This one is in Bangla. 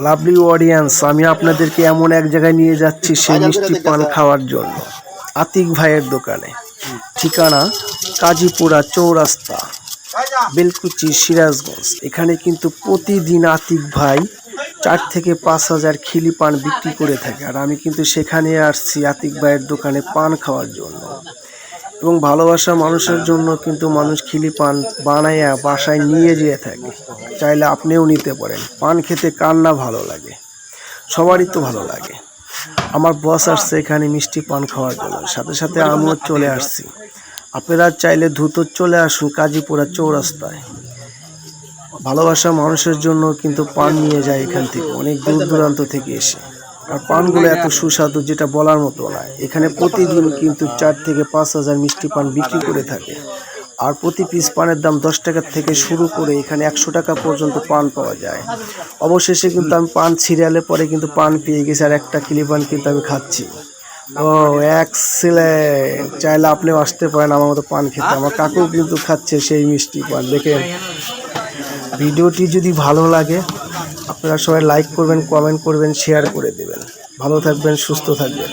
লাভলি অডিয়েন্স, আমি আপনাদেরকে এমন এক জায়গায় নিয়ে যাচ্ছি সেই মিষ্টি পান খাওয়ার জন্য। আতিক ভাইয়ের দোকানে, ঠিকানা কাজীপুরা চৌরাস্তা, বেলকুচি, সিরাজগঞ্জ। এখানে কিন্তু প্রতিদিন আতিক ভাই 4 থেকে 5 হাজার খিলি পান বিক্রি করে থাকে। আর আমি কিন্তু সেখানে আসছি আতিক ভাইয়ের দোকানে পান খাওয়ার জন্য। এবং ভালোবাসা মানুষের জন্য কিন্তু মানুষ খিলি পান বানাইয়া বাসায় নিয়ে যেয়ে থাকে। চাইলে আপনিও নিতে পারেন। পান খেতে কার না ভালো লাগে, সবারই তো ভালো লাগে। আমার বস আসছে এখানে মিষ্টি পান খাওয়ার জন্য, সাথে সাথে আমিও চলে আসছি। আপনারা চাইলে দ্রুত চলে আসুন কাজীপুরা চৌরাস্তায়। ভালোবাসা মানুষের জন্য কিন্তু পান নিয়ে যায় এখান থেকে, অনেক দূর দূরান্ত থেকে এসে। আর পানগুলো এত সুস্বাদু যেটা বলার মতো না। এখানে প্রতিদিন কিন্তু 4 থেকে 5 হাজার মিষ্টি পান বিক্রি করে থাকে। আর প্রতি পিস পানের দাম 10 টাকা থেকে শুরু করে এখানে 100 টাকা পর্যন্ত পান পাওয়া যায়। অবশেষে কিন্তু আমি পান সিরিয়ালে পরে কিন্তু পান পেয়ে গেছি, আর একটা কিলি পান কিন্তু আমি খাচ্ছি। ও এক্সেলেন্ট! চাইলে আপনিও আসতে পারেন আমার মতো পান খেতে। আমার কাকু কিন্তু খাচ্ছে সেই মিষ্টি পান। দেখেন, ভিডিওটি যদি ভালো লাগে আপনারা সবাই লাইক করবেন, কমেন্ট করবেন, শেয়ার করে দেবেন। ভালো থাকবেন, সুস্থ থাকবেন।